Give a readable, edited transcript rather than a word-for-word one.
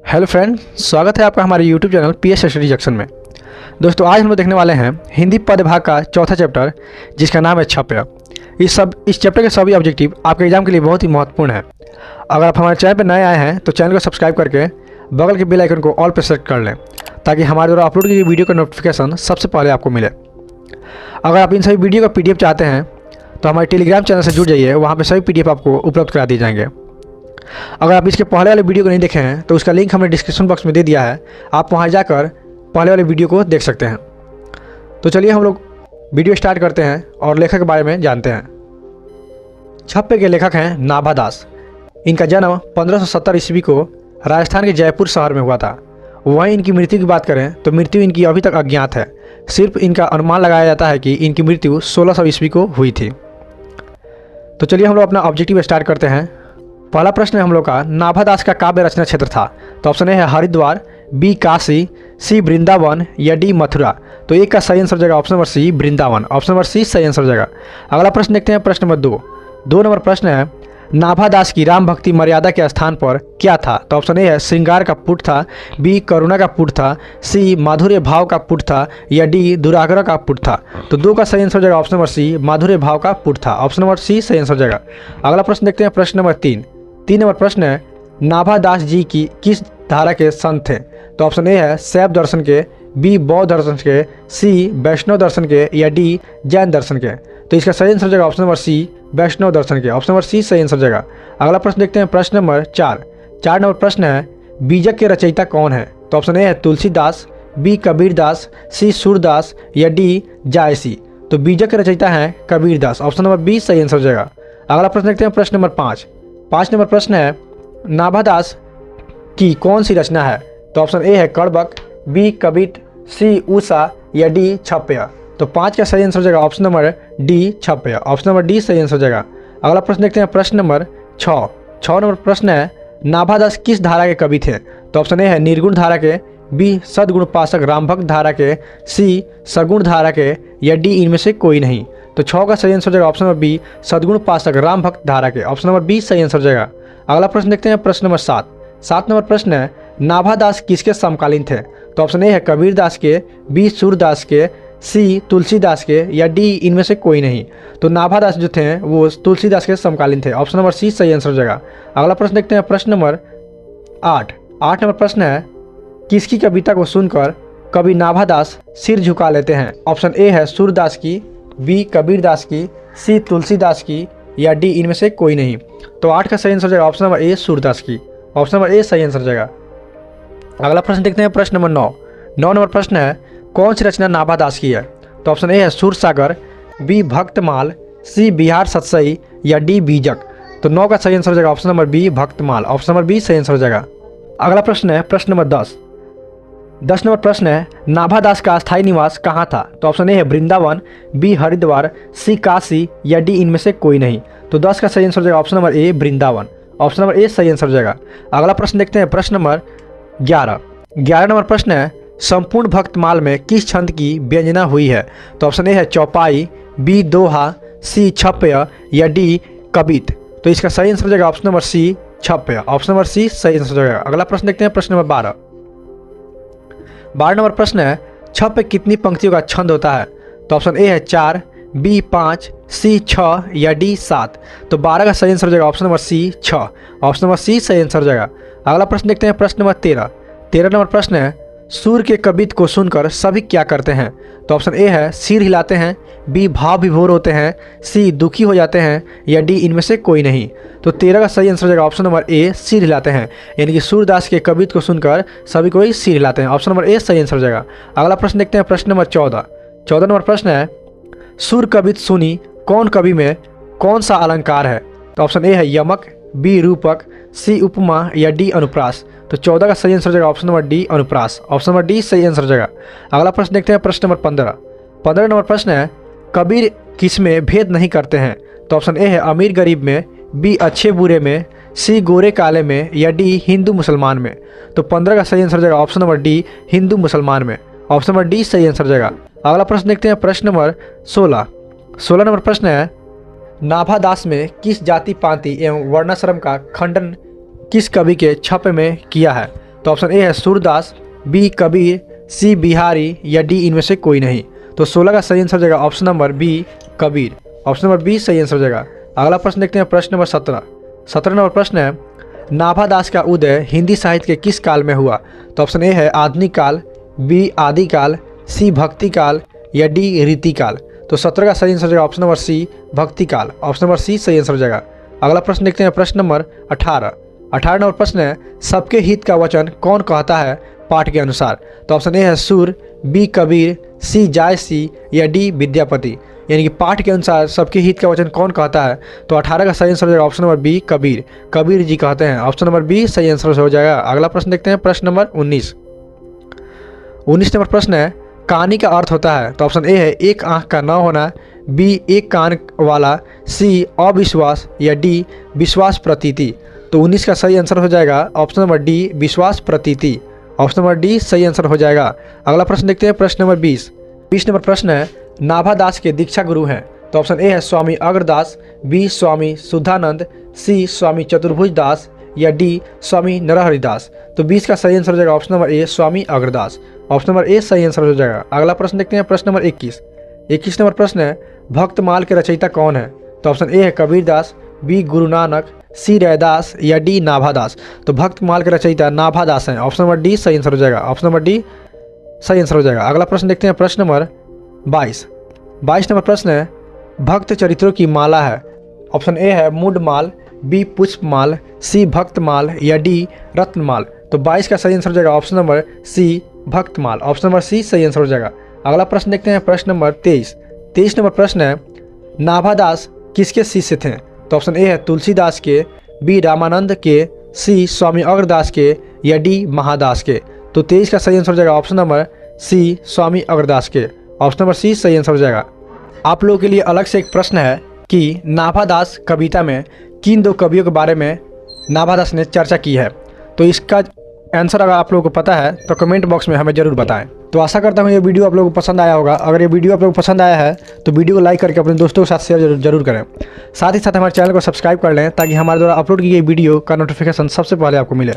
Hello friend, स्वागत है आपका हमारे YouTube channel PS study junction में। दोस्तों, आज हम लोग देखने वाले हैं हिंदी पद भाग का चौथा चैप्टर, जिसका नाम है छप्य। इस चैप्टर के सभी ऑब्जेक्टिव आपके एग्जाम के लिए बहुत ही महत्वपूर्ण है। अगर आप हमारे चैनल पर नए आए हैं तो चैनल को सब्सक्राइब करके बगल के बेल आइकन को ऑल पर सेलेक्ट कर लें, ताकि हमारे द्वारा अपलोड की गई वीडियो का नोटिफिकेशन सबसे पहले आपको मिले। अगर आप इन सभी वीडियो का PDF चाहते हैं तो हमारे टेलीग्राम चैनल से जुड़ जाइए, वहाँ पर सभी PDF आपको उपलब्ध करा दिए जाएंगे। अगर आप इसके पहले वाले वीडियो को नहीं देखे हैं तो उसका लिंक हमने डिस्क्रिप्शन बॉक्स में दे दिया है, आप वहां जाकर पहले वाले वीडियो को देख सकते हैं। तो चलिए हम लोग वीडियो स्टार्ट करते हैं और लेखक के बारे में जानते हैं। छप्य के लेखक हैं नाभा दास। इनका जन्म 1570 ईस्वी को राजस्थान के जयपुर शहर में हुआ था। वहीं इनकी मृत्यु की बात करें तो मृत्यु इनकी अभी तक अज्ञात है। सिर्फ इनका अनुमान लगाया जाता है कि इनकी मृत्यु 1600 ईस्वी को हुई थी। तो चलिए हम लोग अपना ऑब्जेक्टिव स्टार्ट करते हैं। पहला प्रश्न है हम लोग का, नाभा दास का काव्य रचना क्षेत्र था। तो ऑप्शन ए है हरिद्वार, बी काशी, सी वृंदावन या डी मथुरा। तो एक का सही आंसर हो जाएगा option number C Vrindavan. Option number C सही आंसर हो जाएगा। अगला प्रश्न देखते हैं, प्रश्न नंबर 2 नंबर प्रश्न है, नाभा दास की राम भक्ति मर्यादा के स्थान पर क्या था। तो ऑप्शन ए है श्रृंगार का पुट था, बी करुणा का पुट था, सी माधुर्य भाव का पुट था या डी दुराग्रह का पुट था। तो 2 का सही आंसर हो जाएगा ऑप्शन नंबर सी माधुर्य भाव का पुट था। ऑप्शन नंबर सी सही आंसर हो जाएगा। अगला प्रश्न देखते हैं, प्रश्न नंबर 3 नंबर प्रश्न है, नाभा दास जी की किस धारा के संत थे। तो ऑप्शन ए है शैव दर्शन के, बी बौद्ध दर्शन के, सी वैष्णव दर्शन के या डी जैन दर्शन के। तो इसका सही आंसर हो जाएगा ऑप्शन नंबर सी वैष्णव दर्शन के। ऑप्शन नंबर सी सही आंसर हो जाएगा। अगला प्रश्न देखते हैं, प्रश्न नंबर 4 नंबर प्रश्न है, बीजक के रचयिता कौन है। तो ऑप्शन ए है तुलसीदास, बी कबीरदास, सी सूरदास या डी जायसी। तो बीजक के रचयिता हैं कबीरदास। ऑप्शन नंबर बी सही आंसर हो जाएगा। अगला प्रश्न देखते हैं, प्रश्न नंबर 5 नंबर प्रश्न है, नाभा दास की कौन सी रचना है। तो ऑप्शन ए है कड़बक, बी कबित, सी उषा या डी छप्य। तो 5 का सही आंसर हो जाएगा ऑप्शन नंबर डी छप्य। ऑप्शन नंबर डी सही आंसर हो जाएगा। अगला प्रश्न देखते हैं, प्रश्न नंबर 6 नंबर प्रश्न है, नाभा दास किस धारा के कवि थे। तो ऑप्शन ए है निर्गुण धारा के, बी सद्गुण पाशक रामभक्त धारा के, सी सगुण धारा के या डी इनमें से कोई नहीं। तो 6 का सही आंसर हो जाएगा ऑप्शन नंबर बी सद्गुण पाशक राम भक्त धारा के। ऑप्शन नंबर बी सही आंसर हो जाएगा। अगला प्रश्न देखते हैं, प्रश्न नंबर 7 नंबर प्रश्न है, नाभा दास किसके समकालीन थे। तो ऑप्शन ए है कबीर दास के, बी सूरदास के, सी तुलसीदास के या डी इनमें से कोई नहीं। तो नाभा दास जो थे वो तुलसीदास के समकालीन थे। ऑप्शन नंबर सी सही आंसर हो जाएगा। अगला प्रश्न देखते हैं, प्रश्न नंबर 8 नंबर प्रश्न है, किसकी कविता को सुनकर कवि नाभा दास सिर झुका लेते हैं। ऑप्शन ए है सूरदास की, बी कबीरदास की, सी तुलसीदास की या डी इनमें से कोई नहीं। तो 8 का सही आंसर हो जाएगा ऑप्शन नंबर ए सूरदास की। ऑप्शन नंबर ए सही आंसर हो जाएगा। अगला प्रश्न देखते हैं, प्रश्न नंबर 9 नंबर प्रश्न है, कौन सी रचना नाभा दास की है। तो ऑप्शन ए है सूरसागर, बी भक्तमाल, सी बिहार सतसई या डी बीजक। तो 9 का सही आंसर हो जाएगा option number B Bhaktamal. Option number B सही आंसर हो जाएगा। अगला प्रश्न है, प्रश्न नंबर 10 नंबर प्रश्न है, नाभा दास का स्थायी निवास कहाँ था। तो ऑप्शन ए है वृंदावन, बी हरिद्वार, सी काशी या डी इनमें से कोई नहीं। तो 10 का सही आंसर हो जाएगा option number A Vrindavan. Option number A सही आंसर हो जाएगा। अगला प्रश्न देखते हैं, प्रश्न नंबर 11 नंबर प्रश्न है, संपूर्ण भक्तमाल में किस छंद की व्यंजना हुई है। तो ऑप्शन ए है चौपाई, बी दोहा, सी छप्य या डी कबित। तो इसका सही आंसर हो जाएगा ऑप्शन नंबर सी छप्य। ऑप्शन नंबर सी सही आंसर हो जाएगा। अगला प्रश्न देखते हैं, प्रश्न नंबर 12 नंबर प्रश्न है, छप्य कितनी पंक्तियों का छंद होता है। तो ऑप्शन ए है 4, बी 5, सी 6 या डी 7। तो 12 का सही आंसर हो जाएगा option number C 6। Option number C सही आंसर हो जाएगा। अगला प्रश्न देखते हैं, प्रश्न नंबर 13 नंबर प्रश्न है, सूर के कवित को सुनकर सभी क्या करते हैं। तो ऑप्शन ए है सिर हिलाते हैं, बी भाव विभोर होते हैं, सी दुखी हो जाते हैं या डी इनमें से कोई नहीं। तो 13 का सही आंसर हो जाएगा ऑप्शन नंबर ए सिर हिलाते हैं, यानी कि सूरदास के कवित को सुनकर सभी कोई सिर हिलाते हैं। ऑप्शन नंबर ए सही आंसर हो जाएगा। अगला प्रश्न देखते हैं, प्रश्न नंबर 14 नंबर प्रश्न है, सुर कवित सुनी कौन कवि में कौन सा अलंकार है। तो ऑप्शन ए है यमक, बी रूपक, सी उपमा या डी अनुप्रास। तो 14 का सही आंसर हो जाएगा ऑप्शन नंबर डी अनुप्रास। ऑप्शन नंबर डी सही आंसर हो जाएगा। अगला प्रश्न देखते हैं, प्रश्न नंबर 15 नंबर प्रश्न है, कबीर किसमें भेद नहीं करते हैं। तो ऑप्शन ए है अमीर गरीब में, बी अच्छे बुरे में, सी गोरे काले में या डी हिंदू मुसलमान में। तो 15 का सही आंसर हो जाएगा ऑप्शन नंबर डी हिंदू मुसलमान में। ऑप्शन नंबर डी सही आंसर हो जाएगा। अगला प्रश्न देखते हैं, प्रश्न नंबर 16 नंबर प्रश्न है, नाभा दास में किस जाति पांति एवं वर्णाश्रम का खंडन किस कवि के छप्य में किया है। तो ऑप्शन ए है सूरदास, बी कबीर, सी बिहारी या डी इनमें से कोई नहीं। तो 16 का सही आंसर हो जाएगा option number B Kabir. Option number B सही आंसर हो जाएगा। अगला प्रश्न देखते हैं, प्रश्न नंबर 17 नंबर प्रश्न है, नाभादास का उदय हिंदी साहित्य के किस काल में हुआ? तो ऑप्शन ए है आधुनिक काल, बी आदिकाल, सी भक्ति काल या डी रीति काल। तो 17 का सही आंसर हो जाएगा ऑप्शन नंबर सी भक्ति काल। ऑप्शन नंबर सी सही आंसर हो जाएगा। अगला प्रश्न देखते हैं, प्रश्न नंबर 18 नंबर प्रश्न है, सबके हित का वचन कौन कहता है पाठ के अनुसार? तो ऑप्शन ए है सूर, बी कबीर, सी जायसी या डी विद्यापति। यानी कि पाठ के अनुसार सबके हित का वचन कौन कहता है? तो 18 का सही आंसर हो जाएगा option number B Kabir, Kabir ji कहते हैं। ऑप्शन नंबर बी सही आंसर हो जाएगा। अगला प्रश्न देखते हैं, प्रश्न नंबर 19 नंबर प्रश्न है, कहानी का अर्थ होता है? तो ऑप्शन ए है एक आंख का न होना, बी एक कान वाला, सी अविश्वास या डी विश्वास प्रतीति। तो 19 का सही आंसर हो जाएगा ऑप्शन नंबर डी विश्वास प्रतीति। ऑप्शन नंबर डी सही आंसर हो जाएगा। अगला प्रश्न देखते हैं, प्रश्न नंबर 20 नंबर प्रश्न है, नाभादास के दीक्षा गुरु हैं? तो ऑप्शन ए है स्वामी अग्रदास, बी स्वामी शुद्धानंद, सी स्वामी चतुर्भुज दास या डी स्वामी नरहरिदास। तो 20 का सही आंसर हो जाएगा option number A Swami Agradas. Option number A सही आंसर हो जाएगा। अगला प्रश्न देखते हैं, प्रश्न नंबर 21 नंबर प्रश्न है, भक्तमाल के रचयिता कौन है? तो ऑप्शन ए है कबीरदास, बी गुरु नानक, सी रैदास या डी नाभादास। तो भक्तमाल के रचयिता नाभादास हैं। ऑप्शन नंबर डी सही आंसर हो जाएगा। ऑप्शन नंबर डी सही आंसर हो जाएगा। अगला प्रश्न देखते हैं, प्रश्न नंबर 22 नंबर प्रश्न है, भक्त चरित्रों की माला है? ऑप्शन ए है मुंडमाल, बी पुष्पमाल, सी भक्तमाल या डी रत्नमाल। तो 22 का सही आंसर हो जाएगा option number C Bhaktamal. Option number C सही आंसर हो जाएगा। अगला प्रश्न देखते हैं, प्रश्न नंबर 23 नंबर प्रश्न है, नाभादास किसके शिष्य थे? तो ऑप्शन ए है तुलसीदास के, बी रामानंद के, सी स्वामी अग्रदास के या डी महादास के। तो 23 का सही आंसर हो जाएगा ऑप्शन नंबर सी स्वामी अग्रदास के। ऑप्शन नंबर सी सही आंसर हो जाएगा। आप लोगों के लिए अलग से एक प्रश्न है कि नाभादास कविता में किन दो कवियों के बारे में नाभादास ने चर्चा की है? तो इसका आंसर अगर आप लोगों को पता है तो कमेंट बॉक्स में हमें ज़रूर बताएं। तो आशा करता हूँ ये वीडियो आप लोगों को पसंद आया होगा। अगर ये वीडियो आप लोगों को पसंद आया है तो वीडियो को लाइक करके अपने दोस्तों के साथ शेयर जरूर करें। साथ ही साथ हमारे चैनल को सब्सक्राइब कर लें ताकि हमारे द्वारा अपलोड की गई वीडियो का नोटिफिकेशन सबसे पहले आपको मिले।